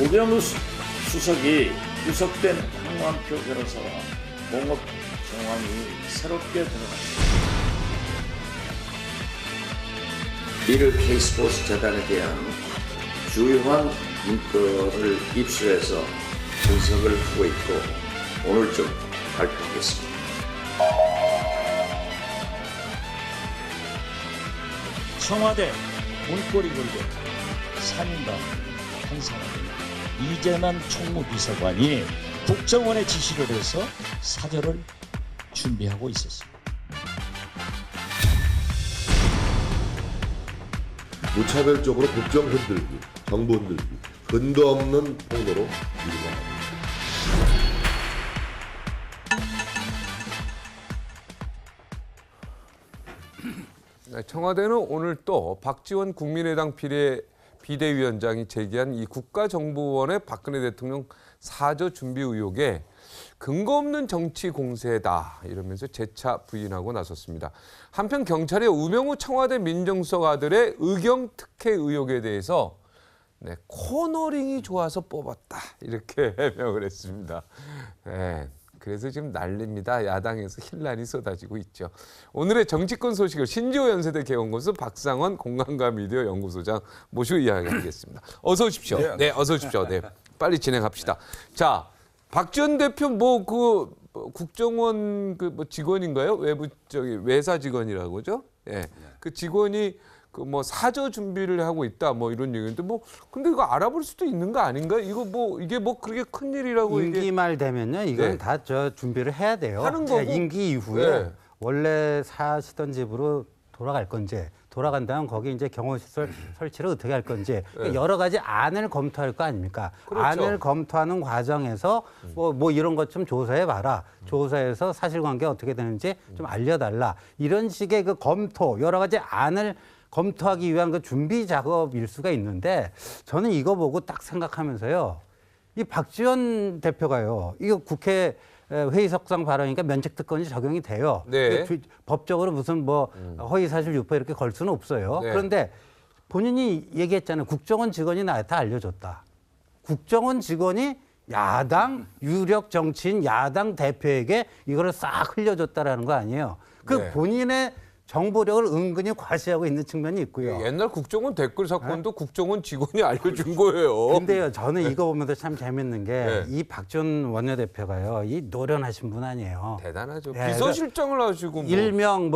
우병우 수석이 구속된 황만표 변호사와 공업 정황이 새롭게 드러났습니다. 이를 K스포츠 재단에 대한 주요한 문건을 입수해서 분석을 하고 있고 오늘쯤 발표하겠습니다. 청와대 문고리 걸고 3인방 한 사람 이재만 총무비서관이 국정원에 지시를 해서 사절을 준비하고 있었습니다. 무차별적으로 국정 흔들기, 정부 흔들기, 근거 없는 폭로로 이루어갑니다. 청와대는 오늘 또 박지원 국민의당 비대위원장이 제기한 이 국가정보원의 박근혜 대통령 사저 준비 의혹에 근거 없는 정치 공세다 이러면서 재차 부인하고 나섰습니다. 한편 경찰의 우병우 청와대 민정수석 아들의 의경 특혜 의혹에 대해서 코너링이 좋아서 뽑았다 이렇게 해명을 했습니다. 그래서 지금 난립니다. 야당에서 힐난이 쏟아지고 있죠. 오늘의 정치권 소식을 신지호 연세대 개원고수 박상원 공감과 미디어 연구소장 모시고 이야기하겠습니다. 어서 오십시오. 네, 어서 오십시오. 네, 빨리 진행합시다. 자, 박지원 대표 국정원 직원인가요? 외사 직원이라고 그러죠? 예. 그 직원이 사저 준비를 하고 있다 이런 얘기인데 근데 이거 알아볼 수도 있는 거 아닌가? 이게 그렇게 큰 일이라고 임기 말 되면요 이건 네. 다 준비를 해야 돼요. 하는 거고. 임기 이후에 네. 원래 사시던 집으로 돌아갈 건지 돌아간 다음 거기 이제 경호시설 설치를 어떻게 할 건지 여러 가지 안을 검토할 거 아닙니까? 그렇죠. 안을 검토하는 과정에서 뭐 이런 것 좀 조사해 봐라. 조사해서 사실관계 어떻게 되는지 좀 알려달라. 이런 식의 그 검토 여러 가지 안을 검토하기 위한 그 준비 작업일 수가 있는데 저는 이거 보고 딱 생각하면서요. 이 박지원 대표가요. 이거 국회 회의석상 발언이니까 면책특권이 적용이 돼요. 네. 법적으로 무슨 허위사실 유포 이렇게 걸 수는 없어요. 네. 그런데 본인이 얘기했잖아요. 국정원 직원이 나한테 알려줬다. 국정원 직원이 야당 유력 정치인 야당 대표에게 이거를 싹 흘려줬다라는 거 아니에요. 그 네. 본인의 정보력을 은근히 과시하고 있는 측면이 있고요. 옛날 국정원 댓글 사건도 국정원 직원이 알려준 거예요. 근데요, 저는 이거 보면서 참 재밌는 게 네. 이 박지원 원내대표가요, 이 노련하신 분 아니에요. 대단하죠. 예, 비서실장을 하시고 일명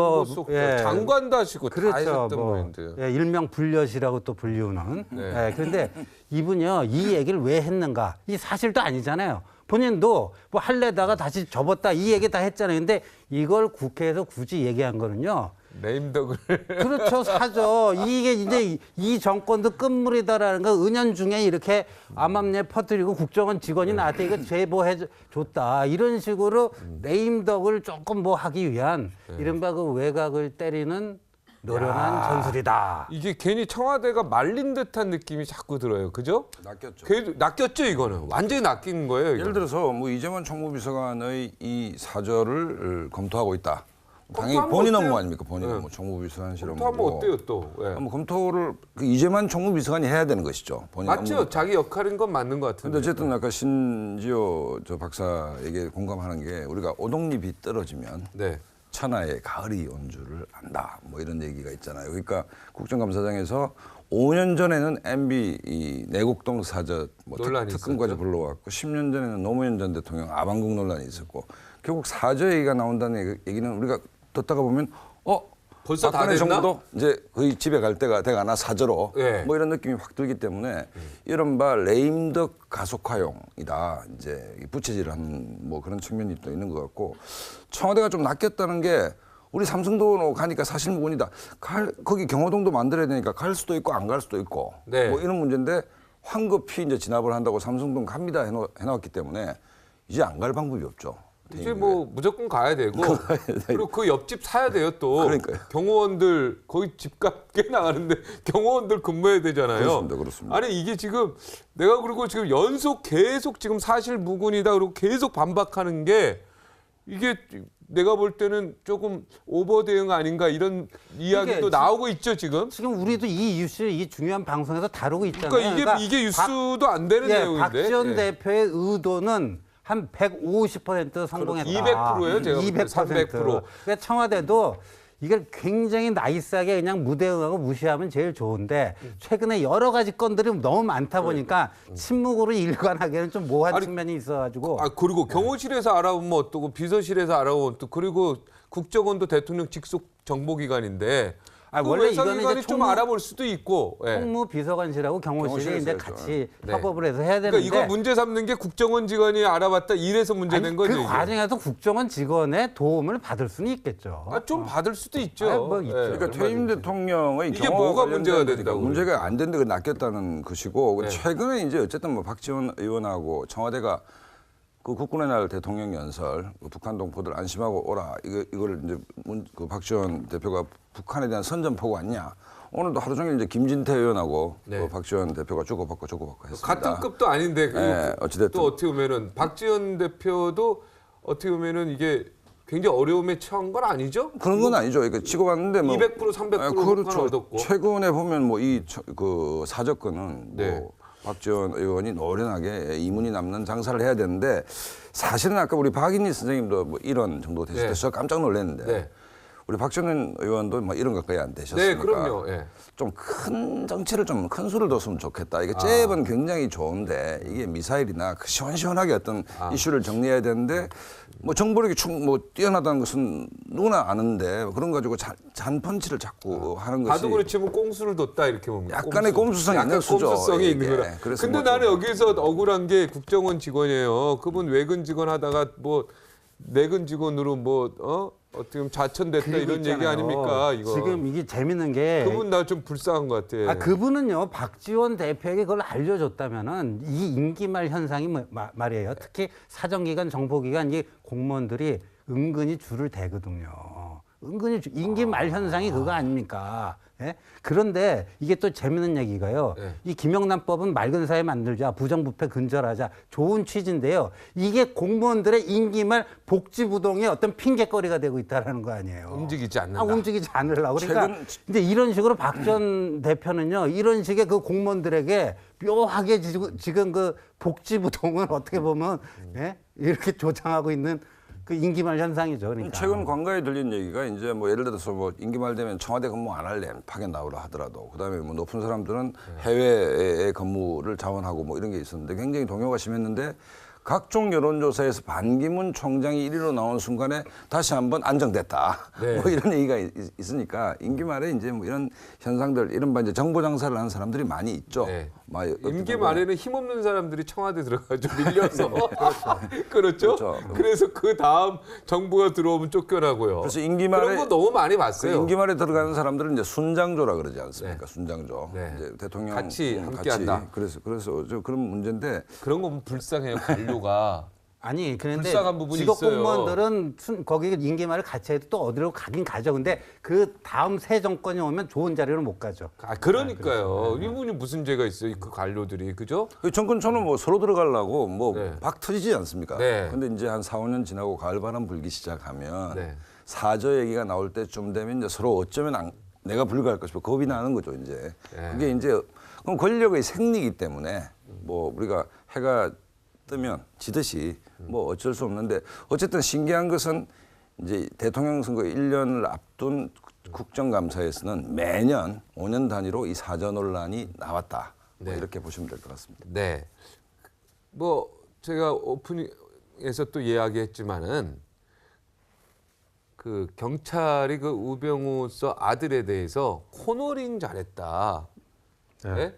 장관도 하시고 다 그렇죠. 하셨던 분인데. 일명 불려시라고 또 불리우는. 네. 그런데 이분이요, 이 얘기를 왜 했는가? 이 사실도 아니잖아요. 본인도 할래다가 다시 접었다 이 얘기 다 했잖아요. 근데 이걸 국회에서 굳이 얘기한 거는요. 네임덕을 그렇죠. 사죠. 이게 이제 이 정권도 끝물이다라는 거 은연중에 이렇게 암암리에 퍼뜨리고 국정원 직원이 나한테 이거 제보해 줬다. 이런 식으로 네임덕을 조금 하기 위한 이른바 그 외곽을 때리는 노련한 전술이다. 이게 괜히 청와대가 말린 듯한 느낌이 자꾸 들어요. 그죠? 낚였죠. 낚였죠, 이거는. 완전히 낚인 거예요. 이거. 예를 들어서 이재만 총무비서관의 이 사절을 검토하고 있다. 당연히 검토하면 본인 어때요? 업무 아닙니까? 본인 네. 업무, 총무비서관실 업무. 검토하면 어때요, 또? 예. 검토를 이재만 총무비서관이 해야 되는 것이죠. 본인 맞죠? 업무. 자기 역할인 건 맞는 것 같은데. 근데 어쨌든 아까 신지호 박사에게 공감하는 게 우리가 오동잎이 떨어지면 네. 천하의 가을이 온 줄을 안다. 이런 얘기가 있잖아요. 그러니까 국정감사장에서 5년 전에는 MB 이 내곡동 사저 논란이 특검까지 있었죠. 불러왔고 10년 전에는 노무현 전 대통령 아방궁 논란이 있었고 결국 사저 얘기가 나온다는 얘기는 우리가 듣다가 보면 벌써 다 박근혜 됐나? 정부도 이제 거의 집에 갈 때가 돼가나 사저로 네. 이런 느낌이 확 들기 때문에 이른바 레임덕 가속화용이다. 이제 부채질하는 그런 측면이 또 있는 것 같고 청와대가 좀 낚였다는 게 우리 삼성도 가니까 사실무근이다. 거기 경호동도 만들어야 되니까 갈 수도 있고 안 갈 수도 있고 네. 이런 문제인데 황급히 이제 진압을 한다고 삼성동 갑니다 해놓았기 때문에 이제 안 갈 방법이 없죠. 이제 무조건 가야 되고 그리고 그 옆집 사야 돼요 또. 그러니까요. 경호원들 거의 집값 꽤 나가는데 경호원들 근무해야 되잖아요. 그렇습니다. 아니 이게 지금 내가 그리고 지금 계속 지금 사실 무근이다 그리고 계속 반박하는 게 이게 내가 볼 때는 조금 오버 대응 아닌가 이런 이야기도 나오고 있죠 지금. 지금 우리도 이 이슈를 이 중요한 방송에서 다루고 있잖아요. 그러니까 이게 뉴스도 안 되는 내용인데. 박지원 예. 대표의 의도는 한 150% 성공했다. 200%예요, 제가 볼 때. 200%. 300%. 그러니까 청와대도 이걸 굉장히 나이스하게 그냥 무대응하고 무시하면 제일 좋은데 최근에 여러 가지 건들이 너무 많다 보니까 침묵으로 일관하기에는 좀 모호한 측면이 있어가지고. 그리고 경호실에서 알아보면 어떠고 비서실에서 알아보면 어떠고 그리고 국정원도 대통령 직속 정보기관인데 그 원래 이거는 외상기관이 이제 좀 알아볼 수도 있고. 예. 총무비서관실하고 경호실이 이제 경호실에서 같이 네. 협업을 해서 해야 되는데. 그러니까 이거 문제 삼는 게 국정원 직원이 알아봤다 이래서 문제된 아니, 거죠. 그 이게. 과정에서 국정원 직원의 도움을 받을 수는 있겠죠. 좀 받을 수도 있죠. 뭐 있죠. 그러니까 퇴임 대통령의 이게 경호와 뭐가 문제가 관련된 된다고 거니까 문제가 안 된다고 낚였다는 것이고 네. 최근에 이제 어쨌든 뭐 박지원 의원하고 청와대가 그 국군의 날 대통령 연설, 그 북한 동포들 안심하고 오라 이걸 이제 그 박지원 대표가 북한에 대한 선전포고 왔냐? 오늘도 하루 종일 이제 김진태 의원하고 네. 그 박지원 대표가 주고받고 했습니다. 같은 급도 아닌데 네, 어찌됐든. 또 어떻게 보면은 박지원 대표도 어떻게 보면은 이게 굉장히 어려움에 처한 건 아니죠? 그런 건 아니죠. 그러니까 치고받는데 뭐 200% 300% 그렇죠. 얻었고. 최근에 보면 뭐 이 그 사저건은 네. 뭐 박지원 의원이 노련하게 이문이 남는 장사를 해야 되는데 사실은 아까 우리 박인희 선생님도 뭐 이런 정도 됐을 네. 때 저 깜짝 놀랐는데 네. 우리 박지원 의원도 뭐 이런 가까이 안 되셨으니까 네, 그럼요. 예. 좀 큰 정치를 좀 큰 수를 뒀으면 좋겠다. 이게 잽은 굉장히 좋은데 이게 미사일이나 그 시원시원하게 어떤 이슈를 정리해야 되는데 뭐 정보력이 뭐 뛰어나다는 것은 누구나 아는데 그런 거 가지고 잔펀치를 자꾸 하는 것이 봐도 그렇지만 꽁수를 뒀다 이렇게 보면 약간의 꼼수성이 있는 수죠. 꼼수성이 있는 이게. 거라. 그래서 근데 뭐 나는 좀- 여기서 억울한 게 국정원 직원이에요. 그분 외근 직원 하다가 뭐 내근 직원으로 어떻게 보면 좌천됐다 그리고 이런 얘기 있잖아요. 아닙니까 이거. 지금 이게 재밌는 게 그분 나 좀 불쌍한 것 같아. 그분은요 박지원 대표에게 그걸 알려줬다면은 이 임기말 현상이 말이에요. 특히 사정기관, 정보기관 이 공무원들이 은근히 줄을 대거든요. 은근히 임기말 현상이 그거 아닙니까? 예? 그런데 이게 또 재밌는 얘기가요. 네. 이 김영란법은 맑은 사회 만들자, 부정부패 근절하자, 좋은 취지인데요. 이게 공무원들의 임기말 복지부동의 어떤 핑계거리가 되고 있다는 거 아니에요. 움직이지 않는다. 움직이지 않으려고. 그러니까 이제 이런 식으로 박 전 대표는요, 이런 식의 그 공무원들에게 묘하게 지금 그 복지부동을 어떻게 보면 예? 이렇게 조장하고 있는 그 임기말 현상이죠. 그러니까. 최근 관가에 들린 얘기가 이제 뭐 예를 들어서 뭐 임기말 되면 청와대 근무 안 할래 파견 나오라 하더라도 그다음에 뭐 높은 사람들은 해외에 근무를 자원하고 뭐 이런 게 있었는데 굉장히 동요가 심했는데 각종 여론조사에서 반기문 총장이 1위로 나온 순간에 다시 한번 안정됐다. 네. 뭐 이런 얘기가 있으니까 임기 말에 이제 뭐 이런 현상들 이른바 이제 정보 장사를 하는 사람들이 많이 있죠. 네. 막 임기 말에는 힘없는 사람들이 청와대 들어가죠 밀려서 그렇죠. 그렇죠. 그래서 그 다음 정부가 들어오면 쫓겨나고요. 그래서 임기 말에 그런 거 너무 많이 그 봤어요. 임기말에 들어가는 사람들은 이제 순장조라 그러지 않습니까? 네. 순장조. 네. 이제 대통령 같이 함께한다. 그래서 저 그런 문제인데 그런 거 보면 불쌍해요 관료가. 아니 그런데 불쌍한 부분이 직업 있어요. 공무원들은 거기 임기말을 같이 해도 또 어디로 가긴 가죠. 근데 그 다음 새 정권이 오면 좋은 자리로 못 가죠. 그러니까요. 이분이 무슨 죄가 있어요 그 관료들이 그죠? 그 정권초는 뭐 서로 들어가려고 뭐 네. 박 터지지 않습니까? 네. 근데 이제 한 4, 5년 지나고 가을바람 불기 시작하면 네. 사저 얘기가 나올 때쯤 되면 이제 서로 어쩌면 내가 불가할 것이고 겁이 나는 거죠 이제. 네. 그게 이제 그럼 권력의 생리이기 때문에 뭐 우리가 해가 뜨면 지듯이 뭐 어쩔 수 없는데 어쨌든 신기한 것은 이제 대통령 선거 1년을 앞둔 국정감사에서는 매년 5년 단위로 이 사저 논란이 나왔다. 뭐 네. 이렇게 보시면 될 것 같습니다. 네. 뭐 제가 오프닝에서 또 이야기했지만은 그 경찰이 그 우병우 서 아들에 대해서 코너링 잘했다. 예?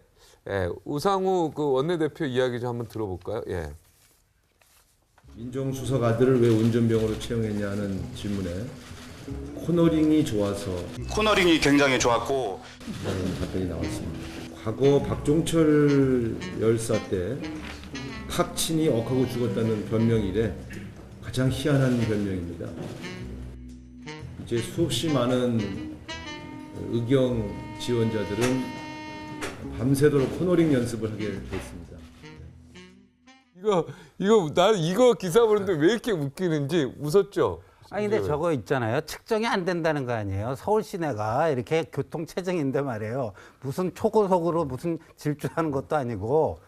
예, 우상우 그 원내대표 이야기 좀 한번 들어볼까요? 예. 민정수석 아들을 왜 운전병으로 채용했냐는 질문에 코너링이 좋아서 코너링이 굉장히 좋았고 라는 답변이 나왔습니다. 과거 박종철 열사 때 학친이 억하고 죽었다는 변명 이래 가장 희한한 변명입니다. 이제 수없이 많은 의경 지원자들은 밤새도록 코너링 연습을 하게 됐습니다. 이거 난 이거 기사 보는데 왜 이렇게 웃기는지 웃었죠? 아니 근데 저거 있잖아요. 측정이 안 된다는 거 아니에요. 서울 시내가 이렇게 교통 체증인데 말이에요. 무슨 초고속으로 무슨 질주하는 것도 아니고.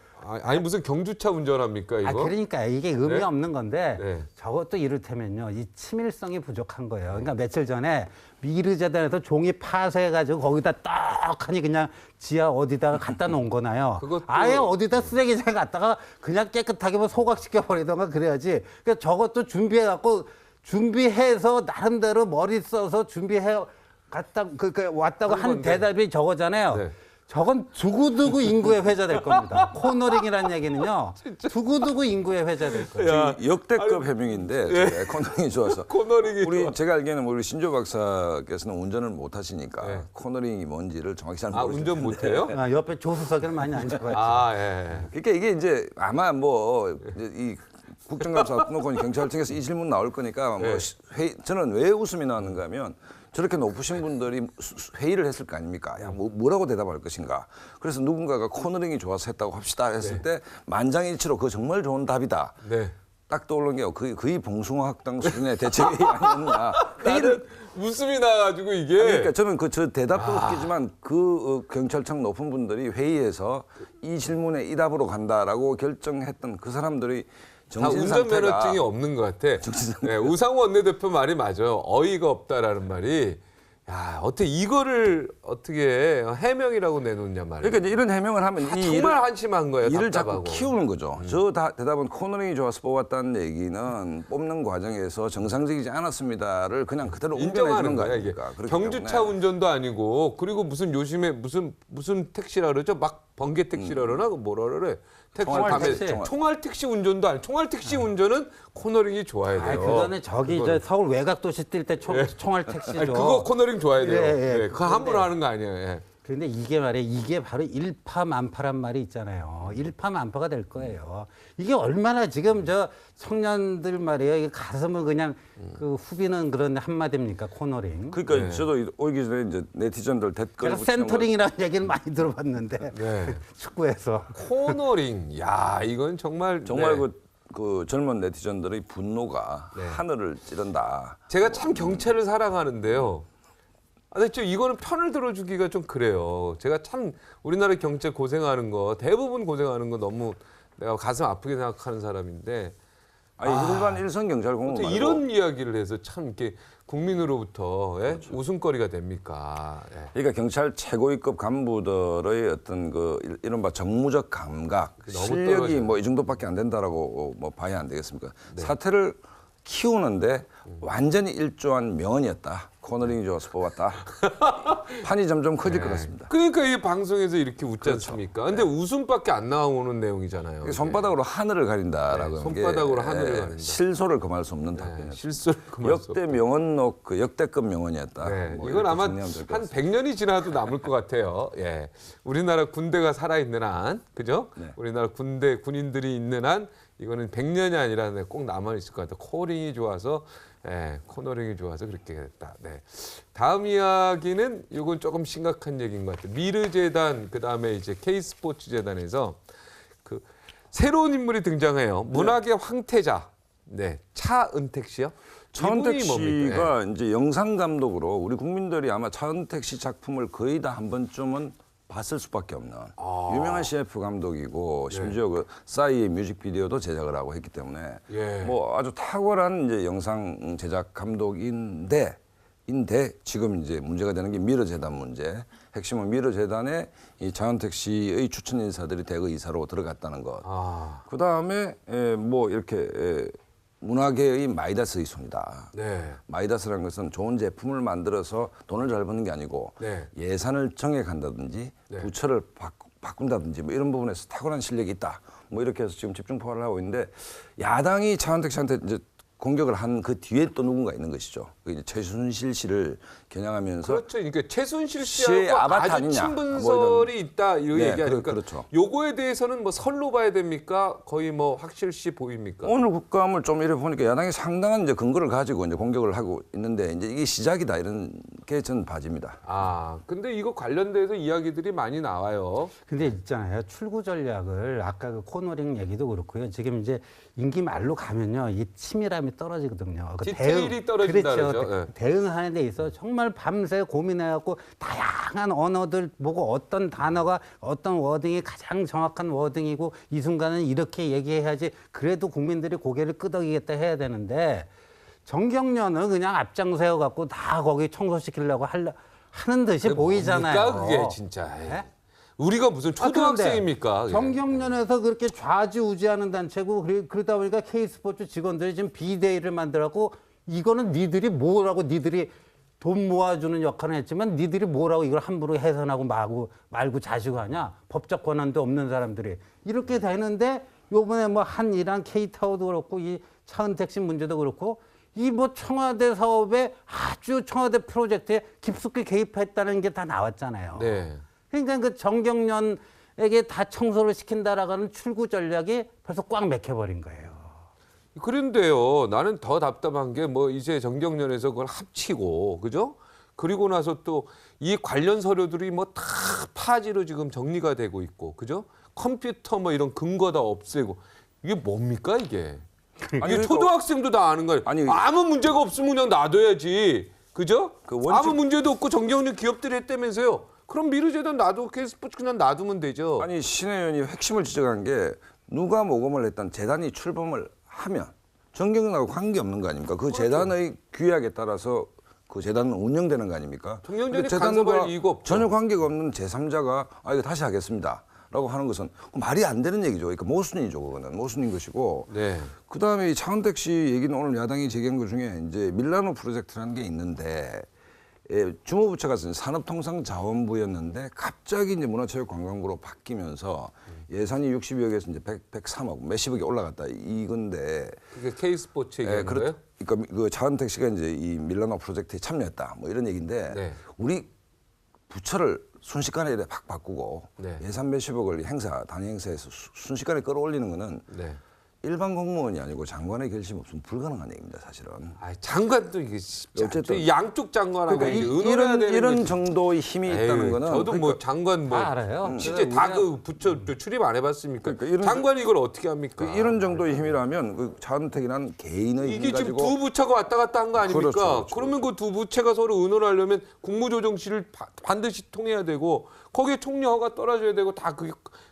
아니 무슨 경주차 운전합니까 이거? 아 그러니까 이게 의미 네? 없는 건데 네. 저것도 이를테면요. 이 치밀성이 부족한 거예요. 그러니까 며칠 전에 미르재단에서 종이 파쇄해가지고 거기다 떡하니 그냥 지하 어디다가 갖다 놓은 거나요. 그것도- 아예 어디다 쓰레기장에 갖다가 그냥 깨끗하게 뭐 소각시켜 버리던가 그래야지. 그러니까 저것도 준비해서 나름대로 머리 써서 준비해 갔다 왔다고 한 건데. 대답이 저거잖아요. 네. 저건 두고두고 인구의 회자될 겁니다. 코너링이라는 얘기는요. 두고두고 인구의 회자될 거예요. 역대급 해명인데 코너링이 좋아서. 코너링이 좋아. 제가 알기에는 우리 신조 박사께서는 운전을 못 하시니까 네. 코너링이 뭔지를 정확히 잘 아 모르시죠. 운전 못해요? 아, 옆에 조수석에는 많이 앉아가지고. 아 예. 그러니까 이게 이제 아마 뭐 이 국정감사 놓고 경찰청에서 이 질문 나올 거니까 뭐 저는 왜 웃음이 나왔는가 하면 저렇게 높으신 분들이 회의를 했을 거 아닙니까? 야, 뭐라고 대답할 것인가? 그래서 누군가가 코너링이 좋아서 했다고 합시다 했을 때 만장일치로 그거 정말 좋은 답이다. 네. 딱 떠오른 게 거의 봉숭아 학당 수준의 대책이 아니었나. 나는 웃음이 나가지고 이게. 그러니까 저는 저 대답도 웃기지만 경찰청 높은 분들이 회의에서 이 질문에 이 답으로 간다라고 결정했던 그 사람들이 다 정신 상태가 운전면허증이 없는 것 같아. 네, 우상호 원내대표 말이 맞아요. 어이가 없다라는 말이. 야, 어떻게 이거를 어떻게 해명이라고 내놓냐 말이에요. 그러니까 이제 이런 해명을 하면 이 정말 한심한 거예요. 일을 답답하고. 자꾸 키우는 거죠. 저 대답은 코너링이 좋아서 뽑았다는 얘기는 뽑는 과정에서 정상적이지 않았습니다를 그냥 그대로 인정하는 옮겨내주는 거 거야 이게. 아닙니까? 그렇기 경주차 때문에. 운전도 아니고 그리고 무슨 요즘에 무슨 택시라 그러죠? 막 번개 택시라 그러나 뭐라 그래? 총알 밤에 택시. 총알 택시 운전도 아니. 총알 택시 운전은 코너링이 좋아야 돼요. 아, 그거는 저기 저 서울 외곽 도시 뛸 때 총알 택시죠. 아니, 그거 코너링 좋아야 돼요. 예, 예. 네, 그거 함부로 하는 거 아니에요. 예. 그런데 이게 말이에요. 이게 바로 일파만파란 말이 있잖아요. 일파만파가 될 거예요. 이게 얼마나 지금 저 청년들 말이에요. 이게 가슴을 그냥 그 후비는 그런 한마디입니까? 코너링. 그러니까 저도 오기 전에 이제 네티즌들 댓글 제가 붙이는 걸 센터링이라는 얘기는 많이 들어봤는데 네. 축구에서. 코너링. 야, 이건 정말 정말 네. 그 젊은 네티즌들의 분노가 네. 하늘을 찌른다. 제가 참 경찰을 사랑하는데요. 아, 근데 좀 이거는 편을 들어주기가 좀 그래요. 제가 참 우리나라 경찰 고생하는 거 대부분 고생하는 거 너무 내가 가슴 아프게 생각하는 사람인데 아니 일반 일선 경찰 공무원 어떻게 말고 이런 이야기를 해서 참 이렇게 국민으로부터 예? 웃음거리가 됩니까? 예. 그러니까 경찰 최고위급 간부들의 어떤 그 이른바 정무적 감각, 너무 실력이 떨어져요. 뭐 이 정도밖에 안 된다라고 뭐 봐야 안 되겠습니까? 사태를 키우는데 완전히 일조한 명언이었다. 코너링이 좋아서 뽑았다. 판이 점점 커질 것 같습니다. 그러니까 이 방송에서 이렇게 웃지 않습니까? 근데 웃음밖에 안 나오는 내용이잖아요. 이게. 손바닥으로 하늘을 가린다라고 네, 하는 게 손바닥으로 하늘을 가린다. 실소를 금할 수 없는 네, 답변이었다. 실수를 그만 수 역대 명언록 그 역대급 명언이었다. 네, 뭐 이건 이렇게 아마 정리하면 될것 한 같습니다. 100년이 지나도 남을 것 같아요. 예. 우리나라 군대가 살아있는 한, 그죠? 네. 우리나라 군인들이 있는 한, 이거는 100년이 아니라 꼭 남아있을 것 같아요. 코너링이 좋아서, 코너링이 좋아서 그렇게 됐다. 네. 다음 이야기는 이건 조금 심각한 얘기인 것 같아요. 미르재단, 그 다음에 이제 K스포츠재단에서 그 새로운 인물이 등장해요. 문학의 황태자, 차은택 씨요? 차은택 이분이 뭡니까? 씨가 이제 영상 감독으로 우리 국민들이 아마 차은택 씨 작품을 거의 다 한 번쯤은 봤을 수밖에 없는 유명한 CF 감독이고 심지어 그 싸이의 뮤직비디오도 제작을 하고 했기 때문에 예. 뭐 아주 탁월한 이제 영상 제작 감독인데 지금 이제 문제가 되는 게 미르재단 문제. 핵심은 미르재단에 이 차은택 씨의 추천 인사들이 대거 이사로 들어갔다는 것. 그 다음에 뭐 이렇게 문화계의 마이다스의 손이다. 네. 마이다스라는 것은 좋은 제품을 만들어서 돈을 잘 버는 게 아니고 네. 예산을 정액한다든지 부처를 바꾼다든지 뭐 이런 부분에서 탁월한 실력이 있다. 뭐 이렇게 해서 지금 집중 포화를 하고 있는데 야당이 차은택 씨한테 이제 공격을 한 그 뒤에 또 누군가 있는 것이죠. 그 이제 최순실 씨를 겨냥하면서 그렇죠. 그러니까 최순실 씨의 씨하고 아바타 아주 아니냐. 친분설이 있다 이런 네, 얘기하니까 그렇죠. 요거에 대해서는 뭐 설로 봐야 됩니까? 거의 뭐 확실시 보입니까? 오늘 국감을 좀 이래 보니까 야당이 상당한 이제 근거를 가지고 이제 공격을 하고 있는데 이제 이게 시작이다 이런 게 전 봐집니다. 아, 근데 이거 관련돼서 이야기들이 많이 나와요. 근데 있잖아요. 출구 전략을 아까 그 코너링 얘기도 그렇고요. 지금 이제 임기 말로 가면요. 이 치밀함이 자신감이 떨어지거든요. 그 디테일이 떨어진다 그렇죠. 그러죠. 예. 대응하는 데 있어 정말 밤새 고민해갖고 다양한 언어들 보고 어떤 단어가 어떤 워딩이 가장 정확한 워딩이고 이 순간은 이렇게 얘기해야지 그래도 국민들이 고개를 끄덕이겠다 해야 되는데 정경련은 그냥 앞장세워 갖고 다 거기 청소시키려고 하는 듯이 그게 보이잖아요. 뭡니까, 그게 진짜. 네? 우리가 무슨 초등학생입니까? 그게? 정경련에서 그렇게 좌지우지하는 단체고 그러다 보니까 K스포츠 직원들이 지금 비대위를 만들었고 이거는 니들이 뭐라고 니들이 돈 모아주는 역할을 했지만 니들이 뭐라고 이걸 함부로 해산하고 말고 자시고 하냐. 법적 권한도 없는 사람들이. 이렇게 되는데 요번에 뭐 한이랑 K타워도 그렇고 이 차은택 씨 문제도 그렇고 이 뭐 청와대 사업에 아주 청와대 프로젝트에 깊숙이 개입했다는 게 다 나왔잖아요. 네. 그러니까 그 정경련에게 다 청소를 시킨다라고 하는 출구 전략이 벌써 꽉 막혀버린 거예요. 그런데요, 나는 더 답답한 게 뭐 이제 정경련에서 그걸 합치고, 그죠? 그리고 나서 또 이 관련 서류들이 뭐 다 파지로 지금 정리가 되고 있고, 그죠? 컴퓨터 뭐 이런 근거 다 없애고. 이게 뭡니까, 이게? 아니, 이게 초등학생도 다 아는 거예요. 아니, 아무 문제가 없으면 그냥 놔둬야지. 그죠? 그 원칙- 아무 문제도 없고 정경련 기업들이 했다면서요. 그럼 미르재단 놔두고 K스포츠 그냥 놔두면 되죠. 아니 신 의원이 핵심을 지적한 게 누가 모금을 했던 재단이 출범을 하면 정경련하고 관계없는 거 아닙니까? 그 재단의 규약에 따라서 그 재단은 운영되는 거 아닙니까? 정경련이 근데 간섭할 이유가 없죠. 전혀 관계가 없는 제3자가 이거 다시 하겠습니다. 라고 하는 것은 말이 안 되는 얘기죠. 그러니까 모순이죠. 그거는 모순인 것이고. 네. 그다음에 이 차은택 씨 얘기는 오늘 야당이 제기한 것 중에 이제 밀라노 프로젝트라는 게 있는데 주무부처가 산업통상자원부였는데 갑자기 이제 문화체육관광부로 바뀌면서 예산이 60여 개에서 이제 103억 몇십억이 올라갔다 이건데. 그게 K스포츠 얘기하는 거예요? 그러니까 그 차은택 씨가 이제 이 밀라노 프로젝트에 참여했다 뭐 이런 얘기인데 네. 우리 부처를 순식간에 이렇게 팍 바꾸고 네. 예산 몇십억을 단위 행사에서 순식간에 끌어올리는 거는 네. 일반 공무원이 아니고 장관의 결심 없으면 불가능한 얘기입니다, 사실은. 아, 장관도 이게 쉽지 어쨌든 않죠. 양쪽 장관하고 그러니까 이제 의논해야 되는 이런 거지. 정도의 힘이 있다는 에이, 거는 저도 뭐 그러니까 장관 뭐 다 알아요. 진짜 다 그 부처 출입 안 해봤습니까? 그러니까 이런 장관이 이걸 어떻게 합니까? 이런 정도의 힘이라면 그 차은택이란 개인의 이게 힘 지금 가지고 두 부처가 왔다 갔다 한 거 아닙니까? 그렇죠, 그렇죠. 그러면 그 두 부처가 서로 의논하려면 국무조정실을 반드시 통해야 되고 거기에 총리 허가 떨어져야 되고 다 그게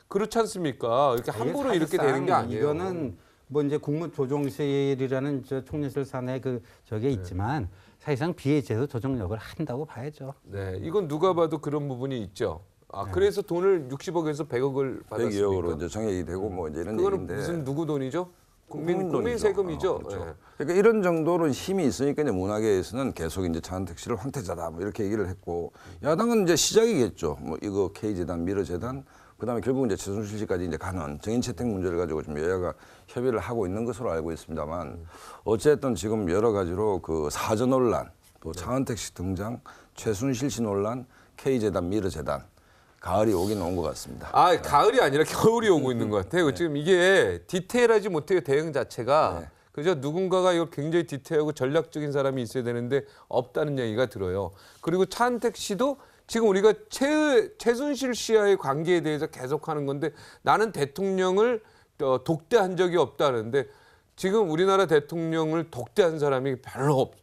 그렇지 않습니까? 이렇게 함부로 이렇게 되는 게 아니에요. 이거는 뭐 이제 국무조정실이라는 저 총리실 산에 그 저게 있지만 사실상 비례제도 조정력을 한다고 봐야죠. 네, 이건 누가 봐도 그런 부분이 있죠. 아, 그래서 돈을 60억에서 100억을 받았습니까? 100억으로 이제 정액이 되고 뭐 이제 이런 그거는 얘기인데 무슨 누구 돈이죠? 국민 돈이죠. 세금이죠. 그렇죠. 네. 그러니까 이런 정도로 힘이 있으니까 이제 문화계에서는 계속 이제 차은택 씨를 황태자다 뭐 이렇게 얘기를 했고 야당은 이제 시작이겠죠. 뭐 이거 K재단, 미르재단 그다음에 결국은 이제 최순실 씨까지 이제 가는 정인 채택 문제를 가지고 좀 여야가 협의를 하고 있는 것으로 알고 있습니다만 어쨌든 지금 여러 가지로 그 사저 논란, 또 차은택 씨 등장, 최순실 씨 논란, K재단, 미르재단 가을이 오긴 온 것 같습니다. 아, 가을이 아니라 겨울이 오고 있는 것 같아요. 지금 이게 디테일하지 못해요, 대응 자체가. 그죠? 누군가가 이거 굉장히 디테일하고 전략적인 사람이 있어야 되는데 없다는 얘기가 들어요. 그리고 차은택 씨도 지금 우리가 최순실 씨와의 관계에 대해서 계속하는 건데 나는 대통령을 독대한 적이 없다는데 지금 우리나라 대통령을 독대한 사람이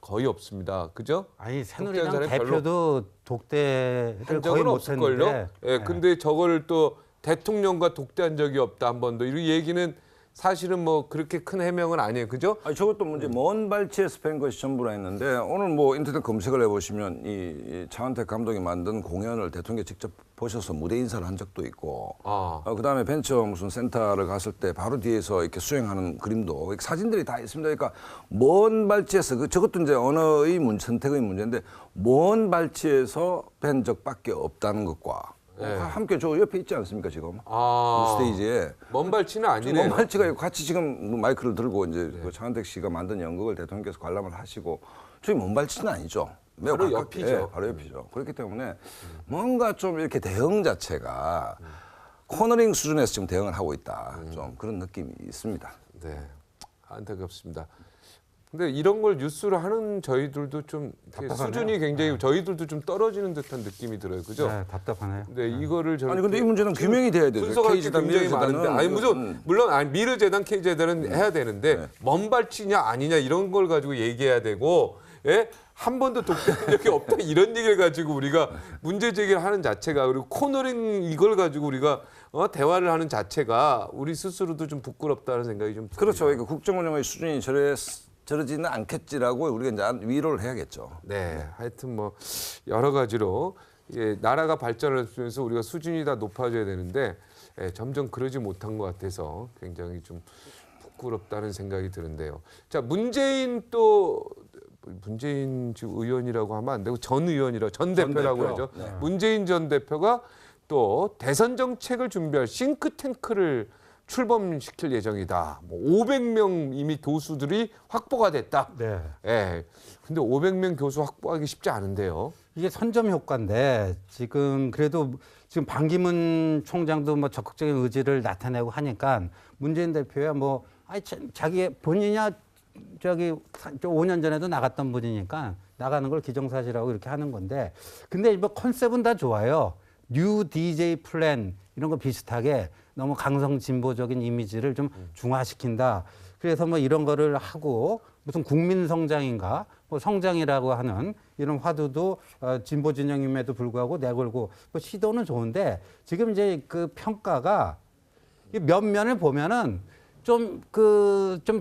거의 없습니다. 그죠? 아니 독대한 새누리당 사람이 대표도 독대를 한 거의 적은 없을걸요. 못했는데. 예, 근데 저걸 또 대통령과 독대한 적이 없다 한 번도. 이 얘기는 사실은 뭐 그렇게 큰 해명은 아니에요. 그죠? 아니 저것도 문제 먼 발치에서 뺀 것이 전부라 했는데 오늘 뭐 인터넷 검색을 해보시면 이 차은택 감독이 만든 공연을 대통령이 직접 보셔서 무대 인사를 한 적도 있고 그다음에 벤처 무슨 센터를 갔을 때 바로 뒤에서 이렇게 수행하는 그림도 사진들이 다 있습니다. 그러니까 먼 발치에서 저것도 이제 언어의 선택의 문제인데 먼 발치에서 뵌 적밖에 없다는 것과 함께 저 옆에 있지 않습니까 지금 스테이지에 먼 발치는 아니네요. 먼 발치가 같이 지금 마이크를 들고 이제 그 차은택 씨가 만든 연극을 대통령께서 관람을 하시고 저희 먼 발치는 아니죠. 매우 바로 가깝게, 옆이죠. 바로 옆이죠. 그렇기 때문에 뭔가 좀 이렇게 대응 자체가 코너링 수준에서 지금 대응을 하고 있다. 좀 그런 느낌이 있습니다. 네, 안타깝습니다. 근데 이런 걸 뉴스로 하는 저희들도 좀 이렇게 답답하네요. 수준이 굉장히 저희들도 좀 떨어지는 듯한 느낌이 들어요. 그죠? 네, 답답하네요. 근데 이거를 저렇게 아니 근데 이 문제는 규명이 돼야 되죠. 순서가 K재단, 굉장히 많은데, 미래재단은 아니 물론 아니, 미르재단, K재단은 해야 되는데 먼발치냐 아니냐 이런 걸 가지고 얘기해야 되고, 예? 한 번도 독대한 적이 없다 이런 얘기를 가지고 우리가 문제 제기를 하는 자체가, 그리고 코너링 이걸 가지고 우리가 대화를 하는 자체가 우리 스스로도 좀 부끄럽다는 생각이 좀 듭니다. 그렇죠. 그러니까 국정 운영의 수준이 저러지는 않겠지라고 우리가 이제 위로를 해야겠죠. 네, 하여튼 뭐 여러 가지로 나라가 발전하면서 우리가 수준이 다 높아져야 되는데 점점 그러지 못한 것 같아서 굉장히 좀 부끄럽다는 생각이 드는데요. 자, 문재인 지금 의원이라고 하면 안 되고 전 의원이라고 전 대표라고 하죠. 문재인 전 대표가 또 대선 정책을 준비할 싱크탱크를 출범시킬 예정이다. 뭐 500명 이미 교수들이 확보가 됐다. 네. 예. 근데 500명 교수 확보하기 쉽지 않은데요. 이게 선점 효과인데 지금 그래도 지금 반기문 총장도 뭐 적극적인 의지를 나타내고 하니까 문재인 대표야 뭐 자기 본인이야 저기 5년 전에도 나갔던 분이니까 나가는 걸 기정사실하고 이렇게 하는 건데, 근데 뭐 컨셉은 다 좋아요. 뉴 DJ 플랜 이런 거 비슷하게 너무 강성 진보적인 이미지를 좀 중화시킨다. 그래서 뭐 이런 거를 하고 무슨 국민 성장인가 뭐 성장이라고 하는 이런 화두도 진보 진영임에도 불구하고 내걸고 뭐 시도는 좋은데, 지금 이제 그 평가가 몇 면을 보면은 좀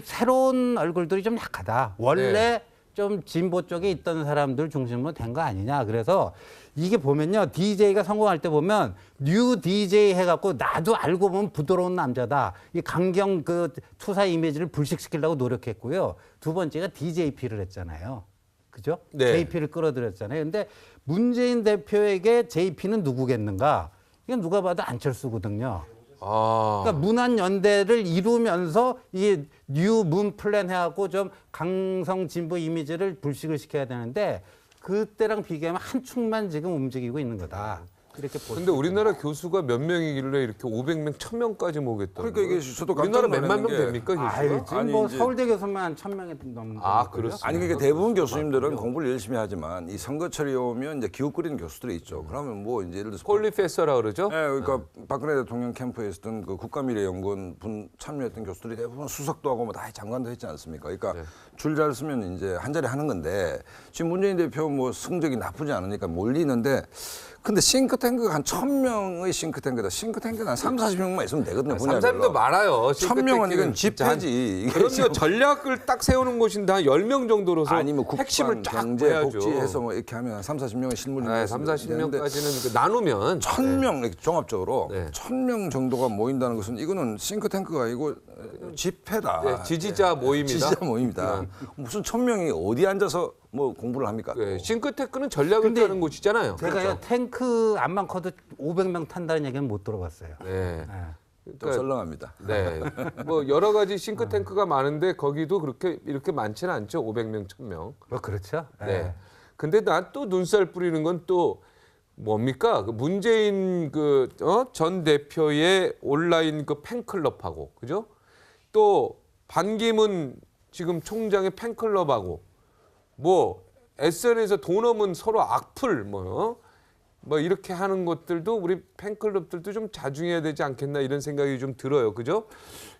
새로운 얼굴들이 좀 약하다. 원래 네. 좀 진보 쪽에 있던 사람들 중심으로 된 거 아니냐. 그래서 이게 보면요, DJ가 성공할 때 보면 뉴 DJ 해갖고 나도 알고 보면 부드러운 남자다. 이 강경 그 투사 이미지를 불식시키려고 노력했고요. 두 번째가 DJP를 했잖아요. 그죠? 네. JP를 끌어들였잖아요. 근데 문재인 대표에게 JP는 누구겠는가? 이건 누가 봐도 안철수거든요. 그러니까 문안 연대를 이루면서 이 뉴 문 플랜 해갖고 좀 강성 진보 이미지를 불식을 시켜야 되는데, 그때랑 비교하면 한 축만 지금 움직이고 있는 거다. 이렇게 보죠. 근데 우리나라 교수가 몇 명이길래 이렇게 500명, 1000명까지 모겠다. 그러니까 이게 저도 우리나라 깜짝 몇만 명 놀라는 게 됩니까, 교수가? 아유, 지금 아니, 뭐 이제- 서울대 교수만 1000명이 넘는 아, 거고요. 그렇습니까? 아니 그러니까 대부분 교수님들은 공부를 열심히 하지만 이 선거철이 오면 이제 기웃거리는 교수들이 있죠. 그러면 뭐 이제 예를 들어서 폴리페서라 그러죠? 네, 그러니까 박근혜 대통령 캠프에 있었던 그 국가미래연구원 분 참여했던 교수들이 대부분 수석도 하고 뭐 다 장관도 했지 않습니까? 그러니까 줄 잘 쓰면 이제 한 자리 하는 건데, 지금 문재인 대표 뭐 성적이 나쁘지 않으니까 몰리는데, 근데 싱크탱크가 한 1000명의 싱크탱크다. 싱크탱크는 한 3-40명만 있으면 되거든요. 3사람도 많아요. 1000명은 이건 집회지. 이게 그럼요. 지금- 전략을 딱 세우는 곳인데 한 10명 정도로서 아니 뭐 국방, 핵심을 쫙 경제, 해야죠. 복지해서 뭐 이렇게 하면 3-40명의 실무진이 네, 3-40명까지는 나누면 1000명 이렇게 종합적으로 네. 1000명 정도가 모인다는 것은 이거는 싱크탱크가 아니고 집회다. 네, 지지자 모임이다. 지지자 모임이다. 무슨 1000명이 어디 앉아서 뭐 공부를 합니까? 네, 싱크테크는 전략을 짜는 곳이잖아요. 제가요, 탱크 안 많고도 500명 탄다는 얘기는 못 들어봤어요. 네. 좀 썰렁합니다. 네. 뭐 여러 가지 싱크탱크가 많은데 거기도 그렇게 이렇게 많지는 않죠. 500명, 1000명. 뭐 그렇죠. 네. 근데 난 또 눈살 뿌리는 건 또 뭡니까? 그 문재인 전 대표의 온라인 그 팬클럽하고, 그죠? 또 반기문 지금 총장의 팬클럽하고 뭐 SNS에서 돈 없으면 서로 악플 뭐 이렇게 하는 것들도 우리 팬클럽들도 좀 자중해야 되지 않겠나 이런 생각이 좀 들어요. 그죠?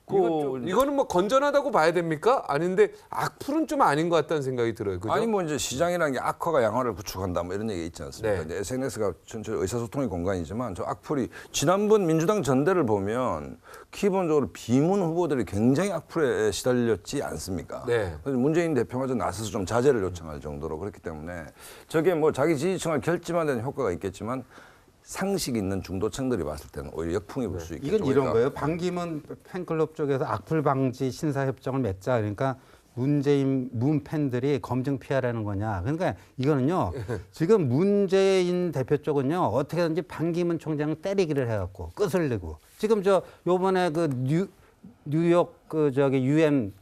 이거는 뭐 건전하다고 봐야 됩니까? 아닌데 악플은 좀 아닌 것 같다는 생각이 들어요. 그죠? 아니 뭐 이제 시장이라는 게 악화가 양화를 구축한다 뭐 이런 얘기 있지 않습니까? 네. 이제 SNS가 전체 의사소통의 공간이지만 저 악플이 지난번 민주당 전대를 보면 기본적으로 비문 후보들이 굉장히 악플에 시달렸지 않습니까? 네. 그래서 문재인 대표마저 나서서 좀 자제를 요청할 정도로 그렇기 때문에 저게 뭐 자기 지지층을 결집하는 효과가 있겠지만 상식 있는 중도층들이 봤을 때는 오히려 역풍이 불 수 있겠죠. 이건 이런 거예요. 반기문 팬클럽 쪽에서 악플 방지 신사 협정을 맺자. 그러니까 문재인 문 팬들이 검증 피하라는 거냐. 그러니까 이거는요. 지금 문재인 대표 쪽은요. 어떻게든지 반기문 총장을 때리기를 해갖고 끝을 내고. 지금 요번에 그 뉴욕 그 유엔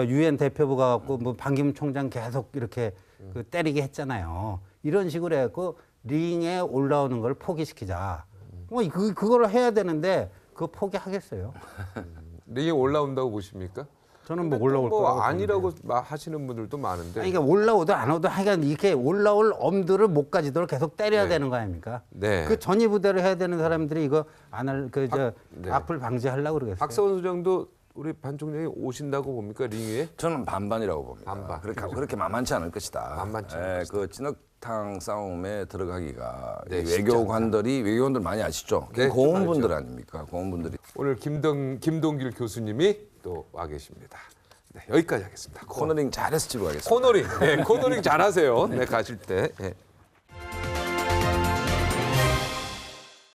유엔 대표부 가갖고 뭐 반기문 총장 계속 이렇게 그 때리게 했잖아요. 이런 식으로 해갖고 링에 올라오는 걸 포기시키자. 뭐 그거를 해야 되는데 그거 포기하겠어요. 링에 올라온다고 보십니까? 저는 뭐 올라올 거라고 아니라고 하시는 분들도 많은데. 아니, 그러니까 올라오든 안 오든 하여간 이렇게 올라올 엄두를 못 가지도록 계속 때려야 네. 되는 거 아닙니까? 네. 그 전이부대로 해야 되는 사람들이 이거 안 할 네. 악플 방지하려고 그러겠어요. 박사원 소장도 우리 반 총장이 오신다고 봅니까 링 위에? 저는 반반이라고 봅니다. 반반. 그렇게 만만치 않을 것이다. 만만치 않을 것이다. 그 진흙탕 싸움에 들어가기가 네, 이 쉽지 외교관들 많이 아시죠? 네, 고원분들 알죠. 아닙니까? 고원분들이. 오늘 김동길 교수님이 또 와 계십니다. 네, 여기까지 하겠습니다. 코너링 잘해서 집에 가겠습니다. 코너링. 네, 코너링 잘하세요. 네, 가실 때. 네.